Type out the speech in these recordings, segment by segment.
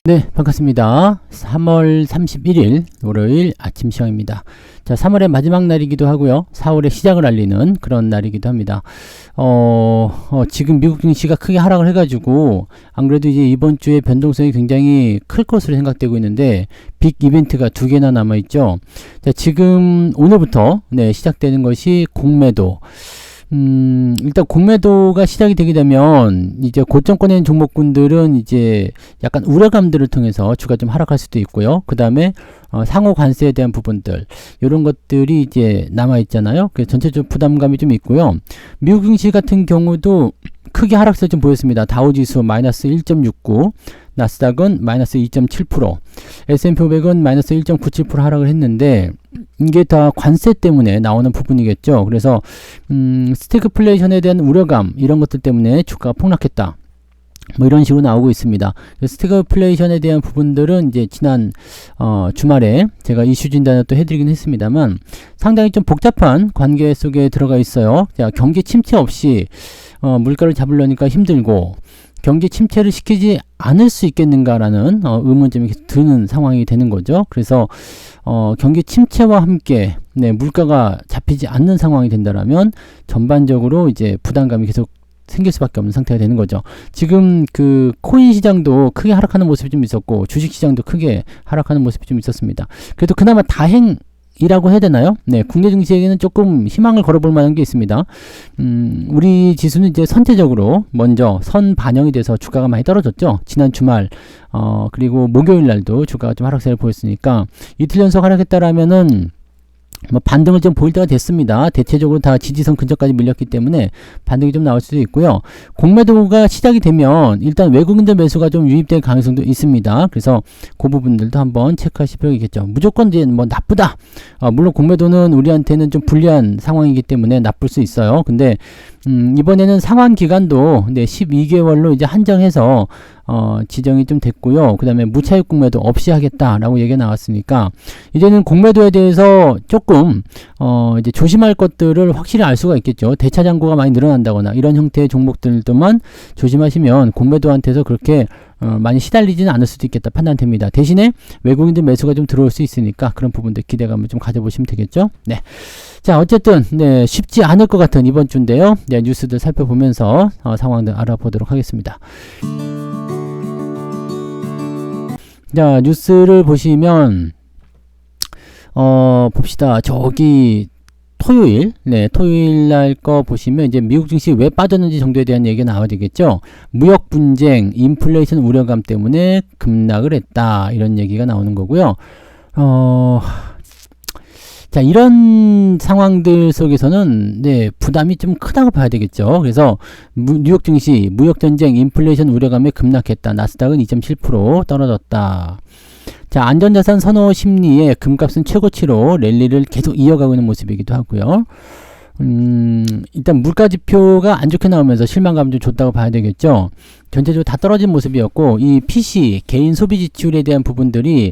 네, 반갑습니다. 3월 31일 월요일 아침 시황입니다. 자, 3월의 마지막 날이기도 하고요. 4월의 시작을 알리는 그런 날이기도 합니다. 지금 미국 증시가 크게 하락을 해가지고 안 그래도 이제 이번 주에 변동성이 굉장히 클 것으로 생각되고 있는데 빅 이벤트가 2개나 남아있죠. 자, 지금 오늘부터 시작되는 것이 공매도. 일단 공매도가 시작이 되게 되면 이제 고점권에 있는 종목군들은 이제 약간 우려감들을 통해서 주가 좀 하락할 수도 있고요. 그 다음에 상호 관세에 대한 부분들 이런 것들이 이제 남아 있잖아요. 그래서 전체적으로 부담감이 좀 있고요. 미국 증시 같은 경우도 크게 하락세 좀 보였습니다. 다우지수 마이너스 1.69, 나스닥은 마이너스 2.7%, S&P 500은 마이너스 1.97% 하락을 했는데 이게 다 관세 때문에 나오는 부분이겠죠. 그래서 스태그플레이션에 대한 우려감 이런 것들 때문에 주가가 폭락했다. 뭐 이런 식으로 나오고 있습니다. 스태그플레이션에 대한 부분들은 이제 지난 주말에 제가 이슈 진단을 또 해드리긴 했습니다만 상당히 좀 복잡한 관계 속에 들어가 있어요. 자, 경기 침체 없이 물가를 잡으려니까 힘들고 경기 침체를 시키지 않을 수 있겠는가라는 의문점이 드는 상황이 되는 거죠. 그래서 경기 침체와 함께 물가가 잡히지 않는 상황이 된다라면 전반적으로 이제 부담감이 계속 생길 수밖에 없는 상태가 되는 거죠. 지금 그 코인 시장도 크게 하락하는 모습이 좀 있었고 주식 시장도 크게 하락하는 모습이 좀 있었습니다. 그래도 그나마 다행이라고 해야 되나요? 네, 국내 증시에게는 조금 희망을 걸어볼 만한 게 있습니다. 우리 지수는 이제 선제적으로 먼저 선 반영이 돼서 주가가 많이 떨어졌죠. 지난 주말, 그리고 목요일 날도 주가가 좀 하락세를 보였으니까 이틀 연속 하락했다라면은 뭐 반등을 좀 보일 때가 됐습니다. 대체적으로 다 지지선 근처까지 밀렸기 때문에 반등이 좀 나올 수도 있고요. 공매도가 시작이 되면 일단 외국인들 매수가 좀 유입될 가능성도 있습니다. 그래서 그 부분들도 한번 체크하실 필요가 있겠죠. 무조건 이제 뭐 나쁘다. 물론 공매도는 우리한테는 좀 불리한 상황이기 때문에 나쁠 수 있어요. 근데 이번에는 상환 기간도 12개월로 이제 한정해서 지정이 좀 됐고요. 그 다음에 무차익 공매도 없이 하겠다라고 얘기가 나왔으니까 이제는 공매도에 대해서 조금 이제 조심할 것들을 확실히 알 수가 있겠죠. 대차 잔고가 많이 늘어난다거나 이런 형태의 종목들도만 조심하시면 공매도한테서 그렇게 많이 시달리지는 않을 수도 있겠다 판단됩니다. 대신에 외국인들 매수가 좀 들어올 수 있으니까 그런 부분들 기대감을 좀 가져보시면 되겠죠. 네. 자, 어쨌든 쉽지 않을 것 같은 이번 주인데요. 뉴스들 살펴보면서 상황들 알아보도록 하겠습니다. 자, 뉴스를 보시면 봅시다. 저기 토요일 날 거 보시면 이제 미국 증시 왜 빠졌는지 정도에 대한 얘기가 나와야 되겠죠. 무역 분쟁, 인플레이션 우려감 때문에 급락을 했다. 이런 얘기가 나오는 거고요. 자, 이런 상황들 속에서는 부담이 좀 크다고 봐야 되겠죠. 그래서 뉴욕 증시 무역 전쟁, 인플레이션 우려감에 급락했다. 나스닥은 2.7% 떨어졌다. 자, 안전자산 선호 심리에 금값은 최고치로 랠리를 계속 이어가고 있는 모습이기도 하고요. 일단 물가지표가 안 좋게 나오면서 실망감 좀 줬다고 봐야 되겠죠. 전체적으로 다 떨어진 모습이었고 이 PC 개인 소비 지출에 대한 부분들이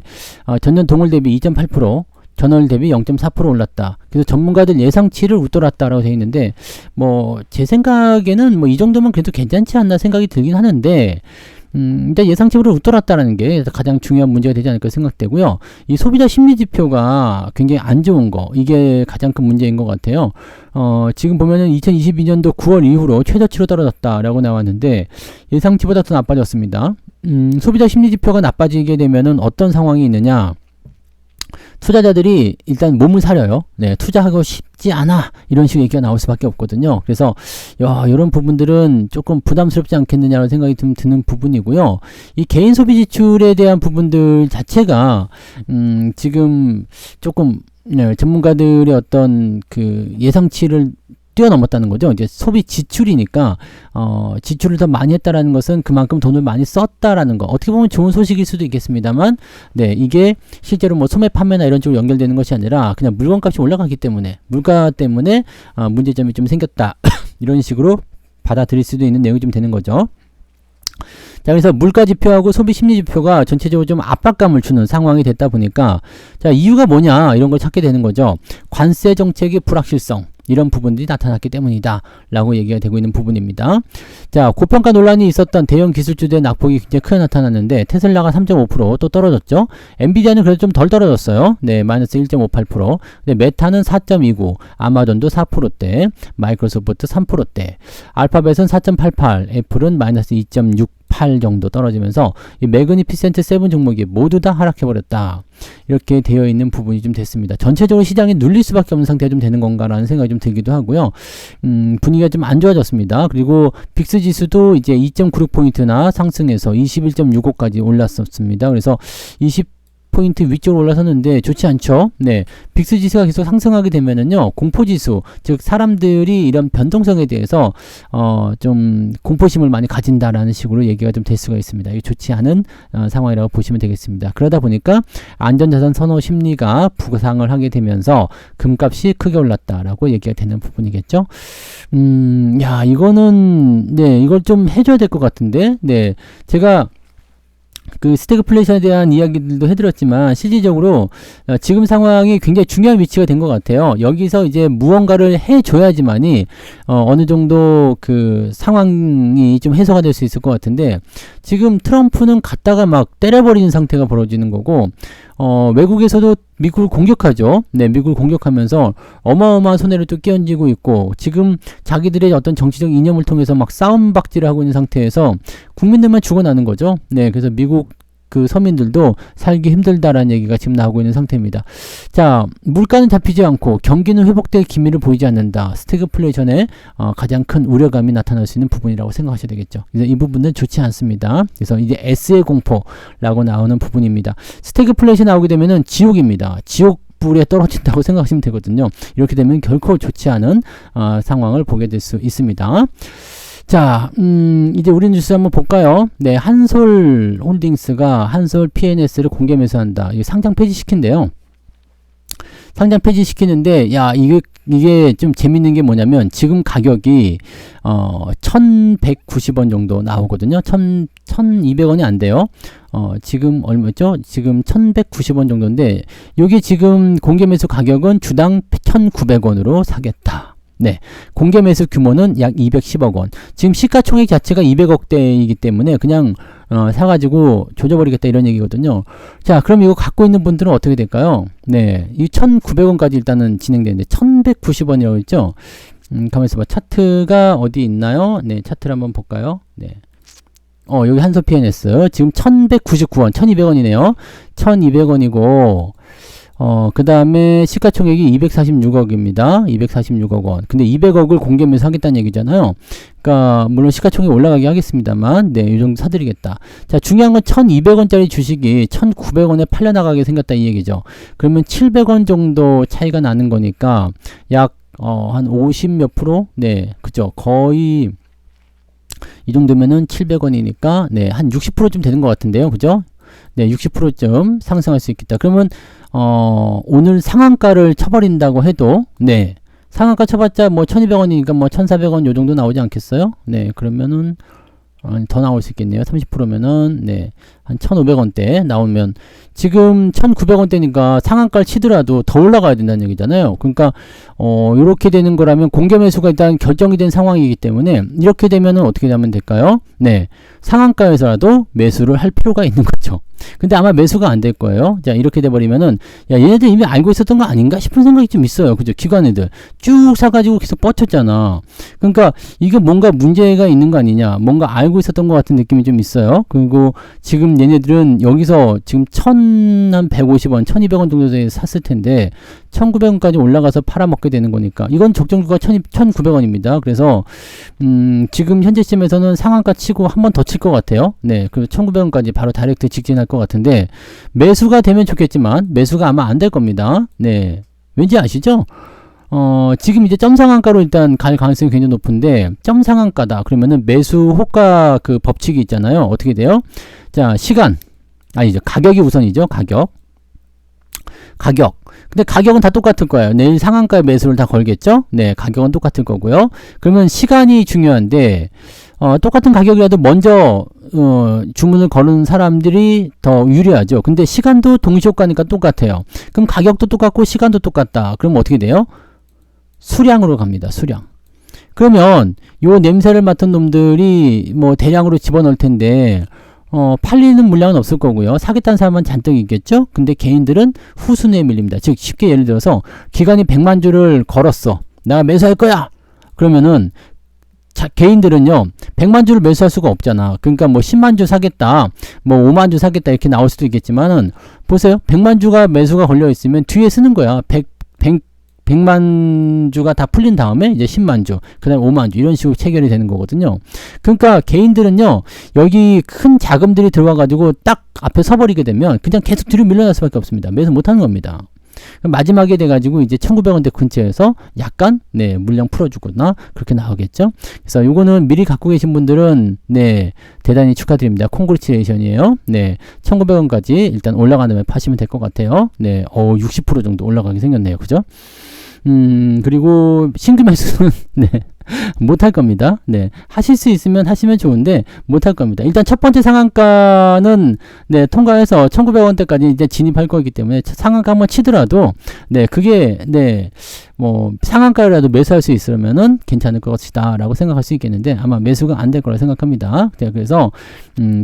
전년 동월 대비 2.8%, 전월 대비 0.4% 올랐다. 그래서 전문가들 예상치를 웃돌았다라고 되어 있는데 뭐 제 생각에는 뭐 이 정도면 그래도 괜찮지 않나 생각이 들긴 하는데 일단 예상치보다 웃돌았다라는 게 가장 중요한 문제가 되지 않을까 생각되고요. 이 소비자 심리 지표가 굉장히 안 좋은 거, 이게 가장 큰 문제인 것 같아요. 지금 보면은 2022년도 9월 이후로 최저치로 떨어졌다라고 나왔는데 예상치보다 더 나빠졌습니다. 소비자 심리 지표가 나빠지게 되면은 어떤 상황이 있느냐? 투자자들이 일단 몸을 사려요. 투자하고 싶지 않아. 이런 식의 얘기가 나올 수밖에 없거든요. 그래서 이런 부분들은 조금 부담스럽지 않겠느냐는 생각이 드는 부분이고요. 이 개인 소비 지출에 대한 부분들 자체가 지금 조금 전문가들의 어떤 그 예상치를 뛰어넘었다는 거죠. 이제 소비 지출이니까 지출을 더 많이 했다라는 것은 그만큼 돈을 많이 썼다라는 거. 어떻게 보면 좋은 소식일 수도 있겠습니다만, 이게 실제로 뭐 소매 판매나 이런 쪽으로 연결되는 것이 아니라 그냥 물건값이 올라가기 때문에 물가 때문에 문제점이 좀 생겼다. 이런 식으로 받아들일 수도 있는 내용이 좀 되는 거죠. 자, 그래서 물가 지표하고 소비 심리 지표가 전체적으로 좀 압박감을 주는 상황이 됐다 보니까 자, 이유가 뭐냐 이런 걸 찾게 되는 거죠. 관세 정책의 불확실성. 이런 부분들이 나타났기 때문이다 라고 얘기가 되고 있는 부분입니다. 자, 고평가 논란이 있었던 대형 기술주들의 낙폭이 굉장히 크게 나타났는데 테슬라가 3.5% 또 떨어졌죠. 엔비디아는 그래도 좀 덜 떨어졌어요. 네, 마이너스 1.58%. 근데 메타는 4.29, 아마존도 4%대, 마이크로소프트 3%대, 알파벳은 4.88, 애플은 마이너스 2.68 정도 떨어지면서 이 매그니피센트 7 종목이 모두 다 하락해버렸다. 이렇게 되어 있는 부분이 좀 됐습니다. 전체적으로 시장이 눌릴 수밖에 없는 상태가 좀 되는 건가라는 생각이 좀 들기도 하고요. 분위기가 좀 안 좋아졌습니다. 그리고 빅스 지수도 이제 2.96포인트나 상승해서 21.65까지 올랐었습니다. 그래서 20포인트 위쪽으로 올라섰는데 좋지 않죠. 네, 빅스 지수가 계속 상승하게 되면은요, 공포지수, 즉 사람들이 이런 변동성에 대해서 좀 공포심을 많이 가진다라는 식으로 얘기가 좀 될 수가 있습니다. 이게 좋지 않은 상황이라고 보시면 되겠습니다. 그러다 보니까 안전자산 선호 심리가 부상을 하게 되면서 금값이 크게 올랐다라고 얘기가 되는 부분이겠죠. 야, 이거는 네, 이걸 좀 해줘야 될 것 같은데, 네, 제가 그 스태그플레이션에 대한 이야기들도 해드렸지만 실질적으로 지금 상황이 굉장히 중요한 위치가 된 것 같아요. 여기서 이제 무언가를 해줘야지만이 어느 정도 그 상황이 좀 해소가 될 수 있을 것 같은데, 지금 트럼프는 갔다가 막 때려버리는 상태가 벌어지는 거고, 외국에서도 미국을 공격하죠. 네, 미국을 공격하면서 어마어마한 손해를 또 끼얹고 있고, 지금 자기들의 어떤 정치적 이념을 통해서 막 싸움박질을 하고 있는 상태에서 국민들만 죽어나는 거죠. 네, 그래서 미국 그 서민들도 살기 힘들다라는 얘기가 지금 나오고 있는 상태입니다. 자, 물가는 잡히지 않고 경기는 회복될 기미를 보이지 않는다. 스태그플레이션의 가장 큰 우려감이 나타날 수 있는 부분이라고 생각하셔야 되겠죠. 그래서 이 부분은 좋지 않습니다. 그래서 이제 S의 공포라고 나오는 부분입니다. 스태그플레이션 나오게 되면은 지옥입니다. 지옥 불에 떨어진다고 생각하시면 되거든요. 이렇게 되면 결코 좋지 않은 상황을 보게 될 수 있습니다. 자, 이제 우리 뉴스 한번 볼까요? 네, 한솔홀딩스가 한솔 PNS를 공개 매수한다. 이게 상장 폐지시킨대요. 상장 폐지시키는데, 야, 이게 좀 재밌는 게 뭐냐면, 지금 가격이, 1190원 정도 나오거든요. 1200원이 안 돼요. 지금 얼마죠? 지금 1190원 정도인데, 요게 지금 공개 매수 가격은 주당 1900원으로 사겠다. 네, 공개 매수 규모는 약 210억 원. 지금 시가총액 자체가 200억대이기 때문에 그냥 사가지고 조져버리겠다 이런 얘기거든요. 자, 그럼 이거 갖고 있는 분들은 어떻게 될까요? 네, 이 1900원까지 일단은 진행되는데 1190원이라고 했죠. 가만히 있어봐. 차트가 어디 있나요? 네, 차트를 한번 볼까요? 네. 여기 한솔 PNS 지금 1199원, 1200원이네요. 1200원이고 그 다음에 시가총액이 246억입니다. 246억 원. 근데 200억을 공개 매수하겠다는 얘기잖아요. 그러니까 물론 시가총액 올라가게 하겠습니다만, 네, 이 정도 사드리겠다. 자, 중요한 건 1200원짜리 주식이 1900원에 팔려나가게 생겼다 이 얘기죠. 그러면 700원 정도 차이가 나는 거니까 약 한 50 몇 프로? 네, 그죠. 거의 이 정도면은 700원이니까 네, 한 60%쯤 되는 것 같은데요. 그죠? 네, 60%쯤 상승할 수 있겠다. 그러면 오늘 상한가를 쳐버린다고 해도, 네, 상한가 쳐봤자 뭐 1200원이니까 뭐 1400원 요 정도 나오지 않겠어요? 네, 그러면은 더 나올 수 있겠네요. 30%면은 네, 한 1500원대 나오면 지금 1900원대니까 상한가를 치더라도 더 올라가야 된다는 얘기잖아요. 그러니까 이렇게 되는 거라면 공개 매수가 일단 결정이 된 상황이기 때문에 이렇게 되면은 어떻게 하면 될까요? 네, 상한가에서라도 매수를 할 필요가 있는 거죠. 근데 아마 매수가 안 될 거예요. 자, 이렇게 돼버리면은 야, 얘네들 이미 알고 있었던 거 아닌가 싶은 생각이 좀 있어요. 그죠? 기관애들 쭉 사가지고 계속 뻗쳤잖아. 그러니까 이게 뭔가 문제가 있는 거 아니냐, 뭔가 알고 있었던 것 같은 느낌이 좀 있어요. 그리고 지금 얘네들은 여기서 지금 1150원, 1200원 정도에 샀을 텐데 1900원까지 올라가서 팔아먹게 되는 거니까 이건 적정주가 1900원입니다. 그래서 지금 현재 시점에서는 상한가 치고 한 번 더 칠 것 같아요. 네, 그리고 1900원까지 바로 다이렉트 직진할 것 같은데 매수가 되면 좋겠지만 매수가 아마 안 될 겁니다. 네, 왠지 아시죠? 지금 이제 점상한가로 일단 갈 가능성이 굉장히 높은데 점상한가다 그러면은 매수 호가 그 법칙이 있잖아요. 어떻게 돼요? 자, 시간 아니죠, 가격이 우선이죠. 가격. 근데 가격은 다 똑같을 거예요. 내일 상한가에 매수를 다 걸겠죠? 네, 가격은 똑같을 거고요. 그러면 시간이 중요한데 똑같은 가격이라도 먼저 주문을 거는 사람들이 더 유리하죠. 근데 시간도 동시효과니까 똑같아요. 그럼 가격도 똑같고 시간도 똑같다. 그럼 어떻게 돼요? 수량으로 갑니다. 수량. 그러면 요 냄새를 맡은 놈들이 뭐 대량으로 집어넣을 텐데 팔리는 물량은 없을 거고요. 사겠다는 사람은 잔뜩 있겠죠. 근데 개인들은 후순위에 밀립니다. 즉 쉽게 예를 들어서 기관이 100만 주를 걸었어. 내가 매수할 거야. 그러면은 개인들은요 100만 주를 매수할 수가 없잖아. 그러니까 뭐 10만 주 사겠다, 뭐 5만 주 사겠다 이렇게 나올 수도 있겠지만은 보세요. 100만 주가 매수가 걸려 있으면 뒤에 쓰는 거야. 100만 주가 다 풀린 다음에 이제 10만 주, 그 다음에 5만 주 이런 식으로 체결이 되는 거거든요. 그러니까 개인들은요 여기 큰 자금들이 들어와 가지고 딱 앞에 서버리게 되면 그냥 계속 뒤로 밀려날 수밖에 없습니다. 매수 못하는 겁니다. 마지막에 돼가지고 이제 1900원대 근처에서 약간 물량 풀어주거나 그렇게 나오겠죠. 그래서 요거는 미리 갖고 계신 분들은 대단히 축하드립니다. 콩그레츄레이션이에요. 1900원까지 일단 올라간 다음에 파시면 될 것 같아요. 60% 정도 올라가게 생겼네요. 그죠? 그리고 신규 매수는 못할 겁니다. 하실 수 있으면 하시면 좋은데 못할 겁니다. 일단 첫 번째 상한가는 통과해서 1900원대까지 이제 진입할 거기 때문에 상한가 한번 치더라도 그게 뭐 상한가라도 매수할 수 있으면은 괜찮을 것이다 라고 생각할 수 있겠는데 아마 매수가 안 될 거라 생각합니다. 그래서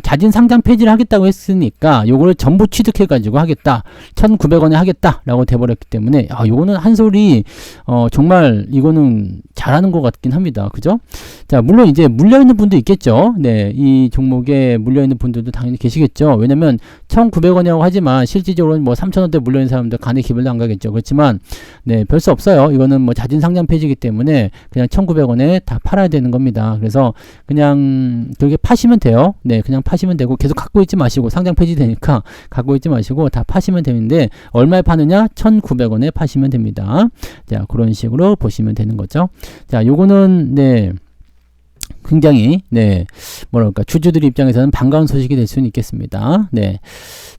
자진 상장 폐지를 하겠다고 했으니까 요거를 전부 취득해 가지고 하겠다, 1900원에 하겠다 라고 돼버렸기 때문에 요거는 한 소리 정말 이거는 잘하는 것 같긴 합니다. 그죠? 자, 물론 이제 물려있는 분도 있겠죠. 이 종목에 물려있는 분들도 당연히 계시겠죠. 왜냐면 1900원이라고 하지만 실질적으로는 뭐 3000원대 물려있는 사람들 간에 기별도 안 가겠죠. 그렇지만 별 수 없어요. 이거는 뭐 자진 상장 폐지이기 때문에 그냥 1900원에 다 팔아야 되는 겁니다. 그래서 그냥 그렇게 파시면 돼요. 그냥 파시면 되고 계속 갖고 있지 마시고, 상장 폐지 되니까 갖고 있지 마시고 다 파시면 되는데 얼마에 파느냐? 1900원에 파시면 됩니다. 자, 그런 식으로 보시면 되는 거죠. 자, 요거는 굉장히 뭐랄까 주주들 입장에서는 반가운 소식이 될 수는 있겠습니다.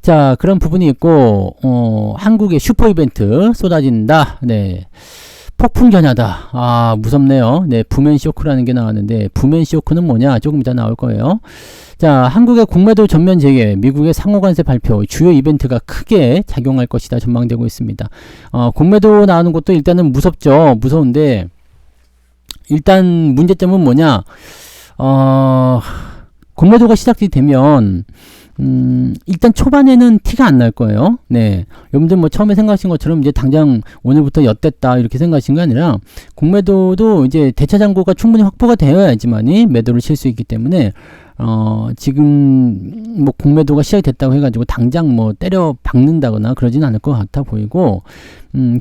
자, 그런 부분이 있고 한국의 슈퍼 이벤트 쏟아진다. 폭풍 견야다. 무섭네요. 부멘 쇼크라는 게 나왔는데 부멘 쇼크는 뭐냐? 조금 이따 나올 거예요. 자, 한국의 공매도 전면 재개, 미국의 상호관세 발표, 주요 이벤트가 크게 작용할 것이다 전망되고 있습니다. 공매도 나오는 것도 일단은 무섭죠. 무서운데 일단 문제점은 뭐냐? 공매도가 시작이 되면 일단 초반에는 티가 안 날 거예요. 여러분들 뭐 처음에 생각하신 것처럼 이제 당장 오늘부터 엿됐다 이렇게 생각하신 게 아니라 공매도도 이제 대차 잔고가 충분히 확보가 되어야지만이 매도를 칠 수 있기 때문에 지금 뭐 공매도가 시작이 됐다고 해가지고 당장 뭐 때려 박는다거나 그러진 않을 것 같아 보이고,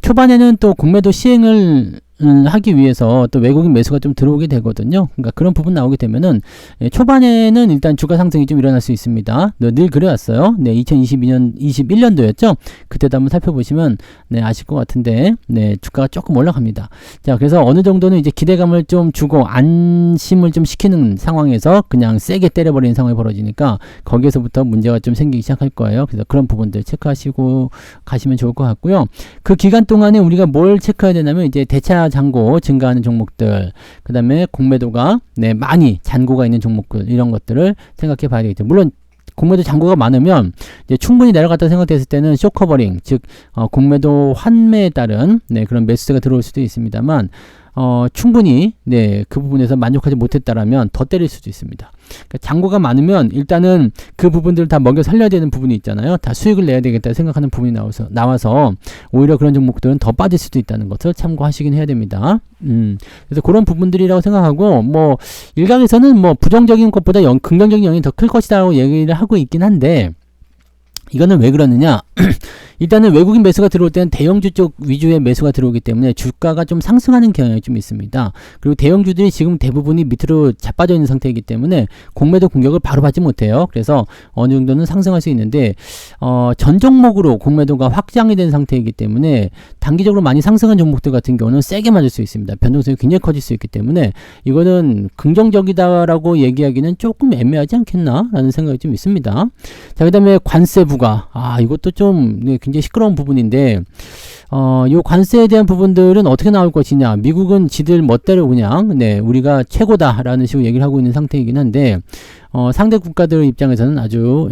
초반에는 또 공매도 시행을 하기 위해서 또 외국인 매수가 좀 들어오게 되거든요. 그러니까 그런 부분 나오게 되면은 초반에는 일단 주가 상승이 좀 일어날 수 있습니다. 늘 그래왔어요. 2022년 21년도였죠. 그때도 한번 살펴보시면 아실 것 같은데 주가가 조금 올라갑니다. 자, 그래서 어느 정도는 이제 기대감을 좀 주고 안심을 좀 시키는 상황에서 그냥 세게 때려버리는 상황이 벌어지니까 거기에서부터 문제가 좀 생기기 시작할 거예요. 그래서 그런 부분들 체크하시고 가시면 좋을 것 같고요. 그 기간 동안에 우리가 뭘 체크해야 되냐면 이제 대차 잔고 증가하는 종목들, 그 다음에 공매도가 많이 잔고가 있는 종목들, 이런 것들을 생각해 봐야 되겠죠. 물론 공매도 잔고가 많으면 이제 충분히 내려갔다 생각됐을 때는 쇼커버링, 즉 공매도 환매에 따른 그런 매수세가 들어올 수도 있습니다만 충분히 그 부분에서 만족하지 못했다라면 더 때릴 수도 있습니다. 그러니까 잔고가 많으면 일단은 그 부분들을 다 먹여 살려야 되는 부분이 있잖아요. 다 수익을 내야 되겠다 생각하는 부분이 나와서 오히려 그런 종목들은 더 빠질 수도 있다는 것을 참고하시긴 해야 됩니다. 그래서 그런 부분들이라고 생각하고, 뭐 일각에서는 뭐 부정적인 것보다 긍정적인 영향이 더 클 것이라고 얘기를 하고 있긴 한데, 이거는 왜 그러느냐? 일단은 외국인 매수가 들어올 때는 대형주 쪽 위주의 매수가 들어오기 때문에 주가가 좀 상승하는 경향이 좀 있습니다. 그리고 대형주들이 지금 대부분이 밑으로 자빠져 있는 상태이기 때문에 공매도 공격을 바로 받지 못해요. 그래서 어느 정도는 상승할 수 있는데 전 종목으로 공매도가 확장이 된 상태이기 때문에 단기적으로 많이 상승한 종목들 같은 경우는 세게 맞을 수 있습니다. 변동성이 굉장히 커질 수 있기 때문에 이거는 긍정적이다라고 얘기하기는 조금 애매하지 않겠나 라는 생각이 좀 있습니다. 자, 그 다음에 관세 부과. 이것도 좀 조금 네, 굉장히 시끄러운 부분인데 요 관세에 대한 부분들은 어떻게 나올 것이냐. 미국은 지들 멋대로 그냥 네, 우리가 최고다라는 식으로 얘기를 하고 있는 상태이긴 한데 상대 국가들 입장에서는 아주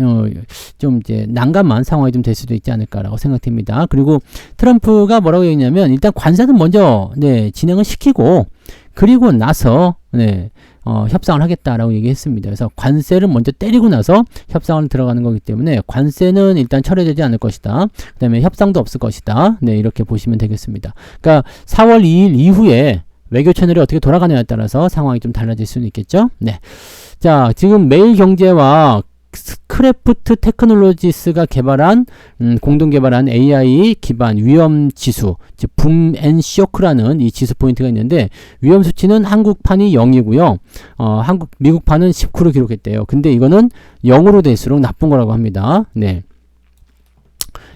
좀 이제 난감한 상황이 좀 될 수도 있지 않을까라고 생각됩니다. 그리고 트럼프가 뭐라고 얘기했냐면 일단 관세는 먼저 네, 진행을 시키고 그리고 나서 네, 협상을 하겠다라고 얘기했습니다. 그래서 관세를 먼저 때리고 나서 협상을 들어가는 거기 때문에 관세는 일단 철회되지 않을 것이다. 그 다음에 협상도 없을 것이다. 네, 이렇게 보시면 되겠습니다. 그러니까 4월 2일 이후에 외교 채널이 어떻게 돌아가냐에 따라서 상황이 좀 달라질 수는 있겠죠. 네. 자, 지금 매일경제와 스크래프트 테크놀로지스가 공동 개발한 AI 기반 위험 지수, 즉 붐앤쇼크라는 이 지수 포인트가 있는데 위험 수치는 한국판이 0이고요. 미국판은 19로 기록했대요. 근데 이거는 0으로 될수록 나쁜 거라고 합니다. 네.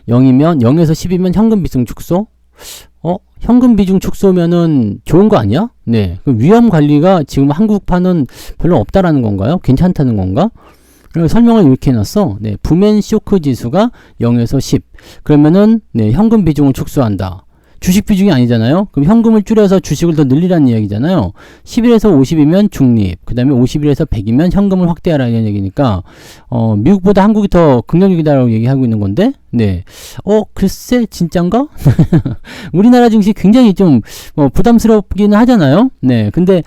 0이면 0에서 10이면 현금 비중 축소? 현금 비중 축소면은 좋은 거 아니야? 네. 그 위험 관리가 지금 한국판은 별로 없다라는 건가요? 괜찮다는 건가? 설명을 이렇게 해놨어. 네, 붐앤쇼크 지수가 0에서 10. 그러면은 네, 현금 비중을 축소한다. 주식 비중이 아니잖아요. 그럼 현금을 줄여서 주식을 더 늘리라는 이야기잖아요. 11에서 50이면 중립, 그 다음에 51에서 100이면 현금을 확대하라는 얘기니까 미국보다 한국이 더 긍정적이다라고 얘기하고 있는 건데 네. 글쎄 진짠가? 우리나라 증시 굉장히 좀 부담스럽기는 하잖아요. 네. 근데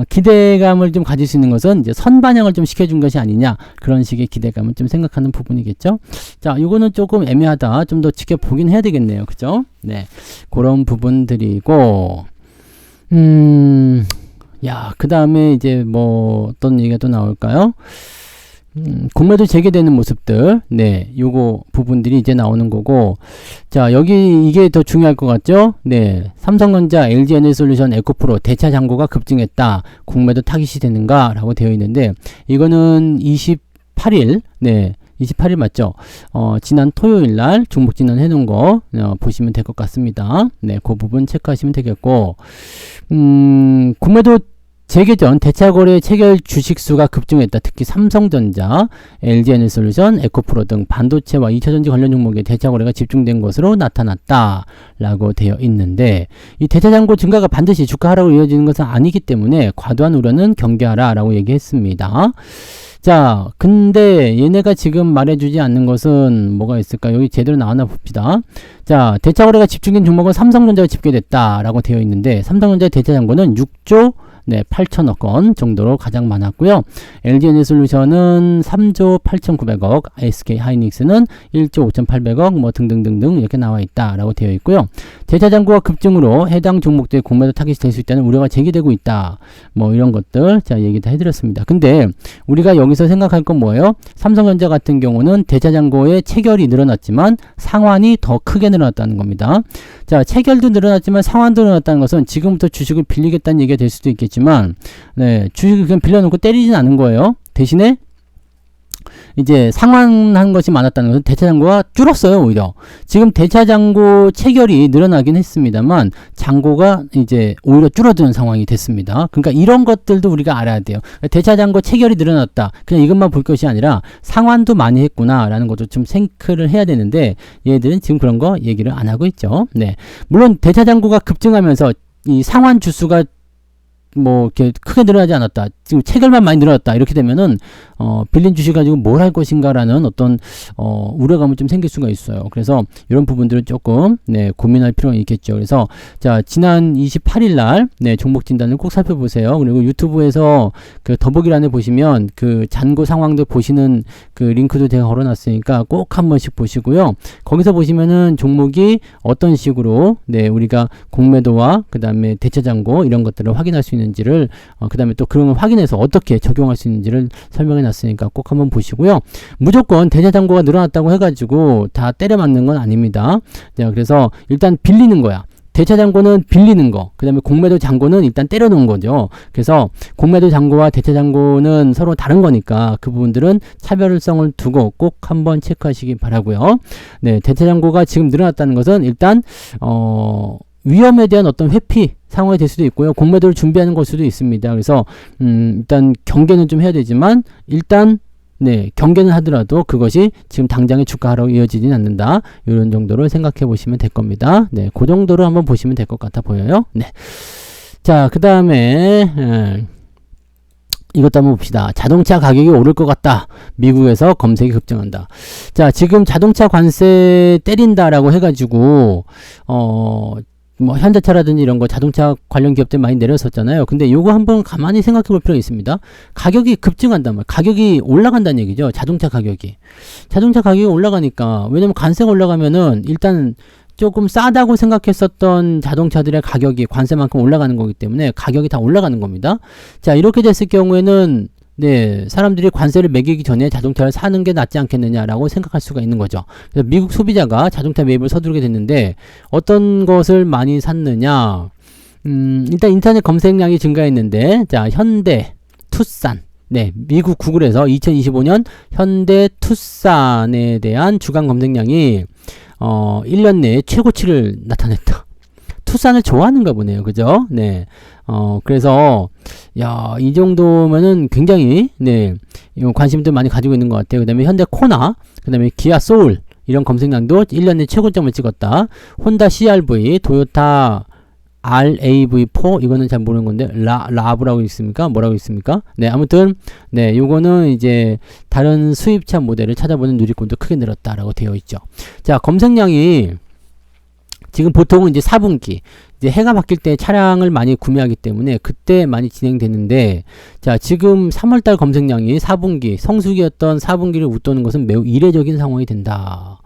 기대감을 좀 가질 수 있는 것은 이제 선반영을 좀 시켜준 것이 아니냐, 그런 식의 기대감을 좀 생각하는 부분이겠죠. 자, 요거는 조금 애매하다. 좀 더 지켜보긴 해야 되겠네요. 그죠? 네. 그런 부분들이고 그 다음에 이제 뭐 어떤 얘기가 또 나올까요? 공매도 재개되는 모습들, 네, 요거 부분들이 이제 나오는 거고, 자, 여기 이게 더 중요할 것 같죠? 네, 삼성전자, LG에너지솔루션, 에코프로 대차 잔고가 급증했다. 공매도 타깃이 되는가? 라고 되어 있는데, 이거는 28일, 네, 28일 맞죠? 지난 토요일 날 종목 진단 해놓은 거 보시면 될 것 같습니다. 네, 그 부분 체크하시면 되겠고, 공매도 재개 전 대차거래 체결 주식수가 급증했다. 특히 삼성전자, LG에너지솔루션, 에코프로 등 반도체와 2차전지 관련 종목의 대차거래가 집중된 것으로 나타났다 라고 되어 있는데, 이 대차잔고 증가가 반드시 주가 하락으로 이어지는 것은 아니기 때문에 과도한 우려는 경계하라 라고 얘기했습니다. 자, 근데 얘네가 지금 말해주지 않는 것은 뭐가 있을까? 여기 제대로 나왔나 봅시다. 자, 대차거래가 집중된 종목은 삼성전자가 집계됐다 라고 되어 있는데, 삼성전자의 대차잔고는 6조 8천억 원 정도로 가장 많았고요. LG에너지솔루션은 3조 8,900억, SK하이닉스는 1조 5,800억, 뭐 등등등등 이렇게 나와 있다라고 되어 있고요. 대차잔고가 급증으로 해당 종목들의 공매도 타깃이 될 수 있다는 우려가 제기되고 있다. 뭐 이런 것들 자 얘기 다 해드렸습니다. 근데 우리가 여기서 생각할 건 뭐예요? 삼성전자 같은 경우는 대차잔고의 체결이 늘어났지만 상환이 더 크게 늘어났다는 겁니다. 자, 체결도 늘어났지만 상환도 늘어났다는 것은 지금부터 주식을 빌리겠다는 얘기가 될 수도 있겠지만, 네, 주식을 그냥 빌려놓고 때리진 않은 거예요. 대신에 이제 상환한 것이 많았다는 것은 대차잔고가 줄었어요. 오히려 지금 대차잔고 체결이 늘어나긴 했습니다만 잔고가 이제 오히려 줄어드는 상황이 됐습니다. 그러니까 이런 것들도 우리가 알아야 돼요. 대차잔고 체결이 늘어났다, 그냥 이것만 볼 것이 아니라 상환도 많이 했구나 라는 것도 좀 생크를 해야 되는데, 얘들은 지금 그런 거 얘기를 안 하고 있죠. 네, 물론 대차잔고가 급증하면서 이 상환 주수가 뭐 이렇게 크게 늘어나지 않았다, 지금 체결만 많이 늘어났다, 이렇게 되면은 빌린 주식 가지고 뭘 할 것인가라는 어떤 우려감을 좀 생길 수가 있어요. 그래서 이런 부분들은 조금 네, 고민할 필요가 있겠죠. 그래서 자, 지난 28일 날 네, 종목 진단을 꼭 살펴보세요. 그리고 유튜브에서 그 더보기란에 보시면 그 잔고 상황들 보시는 그 링크도 제가 걸어놨으니까 꼭 한 번씩 보시고요. 거기서 보시면은 종목이 어떤 식으로 네, 우리가 공매도와 그 다음에 대차잔고 이런 것들을 확인할 수 있는지를 그 다음에 또 그런 걸 확인해서 어떻게 적용할 수 있는지를 설명해 놨으니까 꼭 한번 보시고요. 무조건 대차잔고가 늘어났다고 해가지고 다 때려 맞는 건 아닙니다. 자, 그래서 일단 빌리는 거야. 대차잔고는 빌리는 거, 그 다음에 공매도 잔고는 일단 때려 놓은 거죠. 그래서 공매도 잔고와 대차잔고는 서로 다른 거니까 그 부분들은 차별성을 두고 꼭 한번 체크하시기 바라고요. 네, 대차잔고가 지금 늘어났다는 것은 일단 위험에 대한 어떤 회피 상황이 될 수도 있고요. 공매도를 준비하는 걸 수도 있습니다. 그래서 일단 경계는 좀 해야 되지만 일단 네, 경계는 하더라도 그것이 지금 당장의 주가 하락으로 이어지진 않는다. 이런 정도로 생각해 보시면 될 겁니다. 네, 그 정도로 한번 보시면 될 것 같아 보여요. 네. 자, 그 다음에, 이것도 한번 봅시다. 자동차 가격이 오를 것 같다. 미국에서 검색이 급증한다. 자, 지금 자동차 관세 때린다라고 해가지고, 뭐 현대차라든지 이런 거 자동차 관련 기업들 많이 내렸었잖아요. 근데 요거 한번 가만히 생각해 볼 필요가 있습니다. 가격이 급증한단 말이에요. 가격이 올라간다는 얘기죠. 자동차 가격이 올라가니까, 왜냐면 관세가 올라가면은 일단 조금 싸다고 생각했었던 자동차들의 가격이 관세만큼 올라가는 거기 때문에 가격이 다 올라가는 겁니다. 자, 이렇게 됐을 경우에는 네, 사람들이 관세를 매기기 전에 자동차를 사는 게 낫지 않겠느냐라고 생각할 수가 있는 거죠. 그래서 미국 소비자가 자동차 매입을 서두르게 됐는데 어떤 것을 많이 샀느냐? 일단 인터넷 검색량이 증가했는데, 자, 현대, 투싼. 네, 미국 구글에서 2025년 현대 투싼에 대한 주간 검색량이 1년 내에 최고치를 나타냈다. 투싼을 좋아하는가 보네요. 그죠? 네. 그래서, 야, 이 정도면은 굉장히, 네, 관심들 많이 가지고 있는 것 같아요. 그 다음에 현대 코나, 그 다음에 기아 소울, 이런 검색량도 1년 내 최고점을 찍었다. 혼다 CRV, 도요타 RAV4, 이거는 잘 모르는 건데, 라브라고 있습니까? 뭐라고 있습니까? 네, 아무튼, 네, 요거는 이제 다른 수입차 모델을 찾아보는 누리꾼도 크게 늘었다라고 되어 있죠. 자, 검색량이, 지금 보통은 이제 4분기, 이제 해가 바뀔 때 차량을 많이 구매하기 때문에 그때 많이 진행되는데, 자, 지금 3월달 검색량이 4분기, 성수기였던 4분기를 웃도는 것은 매우 이례적인 상황이 된다.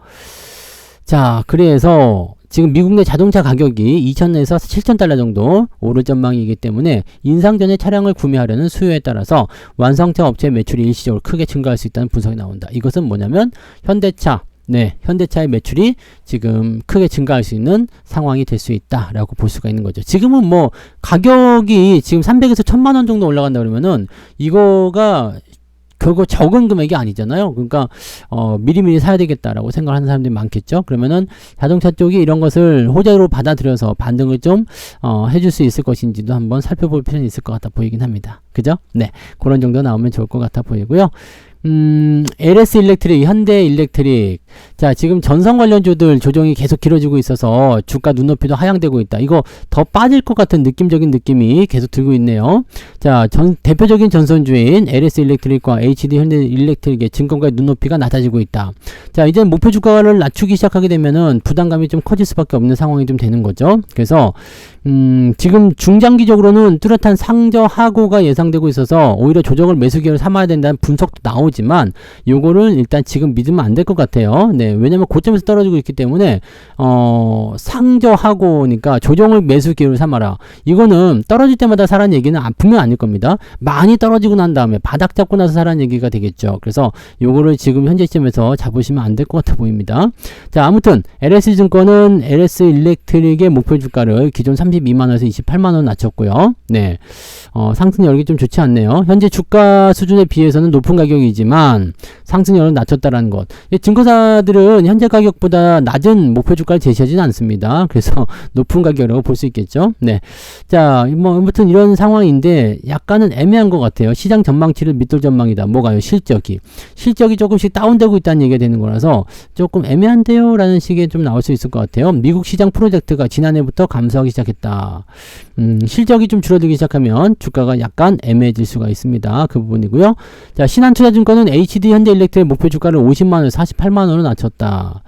자, 그래서 지금 미국 내 자동차 가격이 2,000에서 7,000달러 정도 오를 전망이기 때문에 인상 전에 차량을 구매하려는 수요에 따라서 완성차 업체 매출이 일시적으로 크게 증가할 수 있다는 분석이 나온다. 이것은 뭐냐면 현대차, 네, 현대차의 매출이 지금 크게 증가할 수 있는 상황이 될 수 있다라고 볼 수가 있는 거죠. 지금은 뭐 가격이 지금 300에서 1,000만 원 정도 올라간다 그러면은 이거가 결국 적은 금액이 아니잖아요. 그러니까 미리미리 사야 되겠다라고 생각하는 사람들이 많겠죠. 그러면은 자동차 쪽이 이런 것을 호재로 받아들여서 반등을 좀 해줄 수 있을 것인지도 한번 살펴볼 필요는 있을 것 같아 보이긴 합니다. 그죠? 네, 그런 정도 나오면 좋을 것 같아 보이고요. LS 일렉트릭, 현대 일렉트릭. 자, 지금 전선 관련주들 조정이 계속 길어지고 있어서 주가 눈높이도 하향되고 있다. 이거 더 빠질 것 같은 느낌적인 느낌이 계속 들고 있네요. 자, 대표적인 전선주인 LS 일렉트릭과 HD 현대 일렉트릭의 증권가의 눈높이가 낮아지고 있다. 자, 이제 목표 주가를 낮추기 시작하게 되면은 부담감이 좀 커질 수밖에 없는 상황이 좀 되는 거죠. 그래서 지금 중장기적으로는 뚜렷한 상저하고가 예상되고 있어서 오히려 조정을 매수 기회를 삼아야 된다는 분석도 나오지만 요거를 일단 지금 믿으면 안 될 것 같아요. 네, 왜냐면 고점에서 떨어지고 있기 때문에 상저하고니까 조정을 매수 기회를 삼아라. 이거는 떨어질 때마다 사라는 얘기는 분명 아닐 겁니다. 많이 떨어지고 난 다음에 바닥 잡고 나서 사라는 얘기가 되겠죠. 그래서 요거를 지금 현재 시점에서 잡으시면 안 될 것 같아 보입니다. 자, 아무튼 LS증권은 LS 일렉트릭의 목표 주가를 기존 32만원에서 28만원 낮췄고요. 네, 상승 여력이 좀 좋지 않네요. 현재 주가 수준에 비해서는 높은 가격이지만 상승 여력을 낮췄다라는 것. 증권사들은 현재 가격보다 낮은 목표 주가를 제시하지는 않습니다. 그래서 높은 가격이라고 볼 수 있겠죠. 네, 자, 뭐 아무튼 이런 상황인데 약간은 애매한 것 같아요. 시장 전망치를 밑돌 전망이다. 뭐가요? 실적이 조금씩 다운되고 있다는 얘기가 되는 거라서 조금 애매한데요 라는 식의 좀 나올 수 있을 것 같아요. 미국 시장 프로젝트가 지난해부터 감소하기 시작했다. 실적이 좀 줄어들기 시작하면 주가가 약간 애매해질 수가 있습니다. 그 부분이고요. 자, 신한투자증권은 HD 현대일렉트릭 목표 주가를 50만원에서 48만원으로 낮췄다.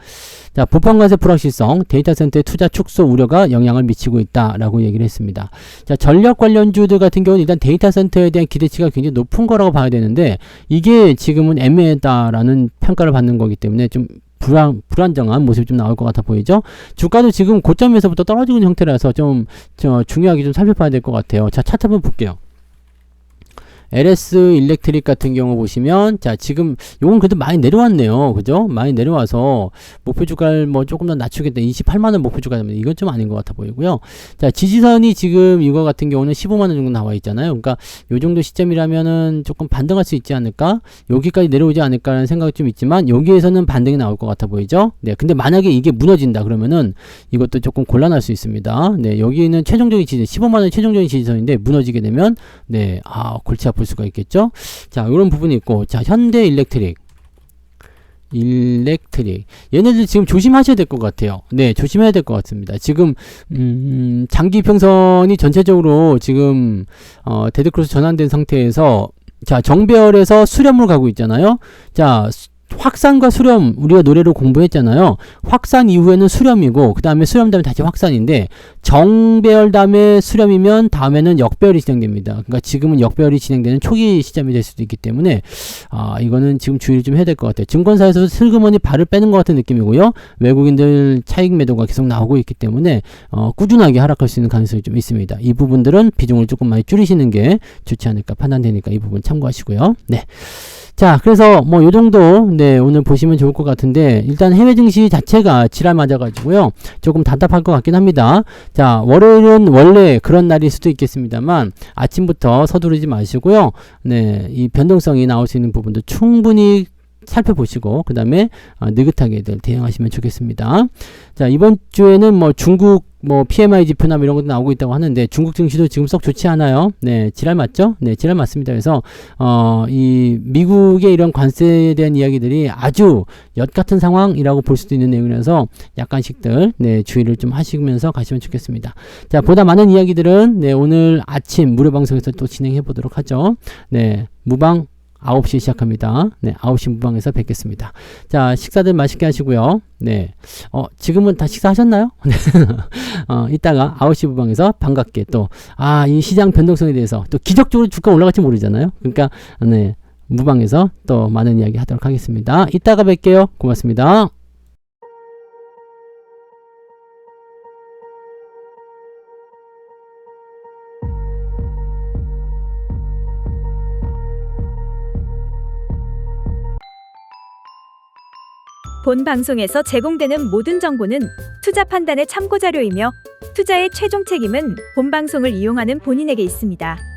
자, 부판관세 불확실성, 데이터센터의 투자 축소 우려가 영향을 미치고 있다라고 얘기를 했습니다. 자, 전력 관련주들 같은 경우는 일단 데이터센터에 대한 기대치가 굉장히 높은 거라고 봐야 되는데 이게 지금은 애매하다라는 평가를 받는 거기 때문에 좀 불안정한 모습이 좀 나올 것 같아 보이죠? 주가도 지금 고점에서부터 떨어지고 있는 형태라서 좀 중요하게 좀 살펴봐야 될 것 같아요. 자, 차트 한번 볼게요. LS 일렉트릭 같은 경우 보시면, 자, 지금 요건 그래도 많이 내려왔네요. 그죠? 많이 내려와서 목표 주가를 뭐 조금 더 낮추겠다. 28만원 목표 주가면 이건 좀 아닌 것 같아 보이고요. 자, 지지선이 지금 이거 같은 경우는 15만원 정도 나와 있잖아요. 그러니까 요 정도 시점이라면은 조금 반등할 수 있지 않을까? 여기까지 내려오지 않을까라는 생각이 좀 있지만 여기에서는 반등이 나올 것 같아 보이죠? 네, 근데 만약에 이게 무너진다 그러면은 이것도 조금 곤란할 수 있습니다. 네, 여기는 최종적인 지지, 15만원 최종적인 지지선인데 무너지게 되면, 네, 골치 아플 볼 수가 있겠죠. 자, 이런 부분이 있고, 자, 현대 일렉트릭. 얘네들 지금 조심하셔야 될 것 같아요. 네, 조심해야 될 것 같습니다. 지금 장기 평선이 전체적으로 지금 데드크로스 전환된 상태에서, 자, 정배열에서 수렴으로 가고 있잖아요. 자, 확산과 수렴 우리가 노래로 공부했잖아요. 확산 이후에는 수렴이고, 그 다음에 수렴 다음에 다시 확산인데, 정배열 다음에 수렴이면 다음에는 역배열이 진행됩니다. 그러니까 지금은 역배열이 진행되는 초기 시점이 될 수도 있기 때문에 이거는 지금 주의를 좀 해야 될 것 같아요. 증권사에서 슬그머니 발을 빼는 것 같은 느낌이고요. 외국인들 차익 매도가 계속 나오고 있기 때문에 꾸준하게 하락할 수 있는 가능성이 좀 있습니다. 이 부분들은 비중을 조금 많이 줄이시는 게 좋지 않을까 판단되니까 이 부분 참고하시고요. 네. 자, 그래서 요 정도, 네, 오늘 보시면 좋을 것 같은데, 일단 해외 증시 자체가 지랄 맞아가지고요, 조금 답답할 것 같긴 합니다. 자, 월요일은 원래 그런 날일 수도 있겠습니다만, 아침부터 서두르지 마시고요, 네, 이 변동성이 나올 수 있는 부분도 충분히 살펴보시고, 그 다음에 느긋하게들 대응하시면 좋겠습니다. 자, 이번 주에는 중국 PMI 지표나 이런 것도 나오고 있다고 하는데, 중국 증시도 지금 썩 좋지 않아요. 네, 지랄 맞죠? 네, 지랄 맞습니다. 그래서 이 미국의 이런 관세에 대한 이야기들이 아주 엿 같은 상황이라고 볼 수도 있는 내용이라서 약간씩들, 네, 주의를 좀 하시면서 가시면 좋겠습니다. 자, 보다 많은 이야기들은, 네, 오늘 아침 무료 방송에서 또 진행해 보도록 하죠. 네, 무방 9시 시작합니다. 네, 9시 무방에서 뵙겠습니다. 자, 식사들 맛있게 하시고요. 네, 지금은 다 식사하셨나요? 이따가 9시 무방에서 반갑게 또, 이 시장 변동성에 대해서 또 기적적으로 주가 올라갈지 모르잖아요. 그러니까, 네, 무방에서 또 많은 이야기 하도록 하겠습니다. 이따가 뵐게요. 고맙습니다. 본 방송에서 제공되는 모든 정보는 투자 판단의 참고 자료이며 투자의 최종 책임은 본 방송을 이용하는 본인에게 있습니다.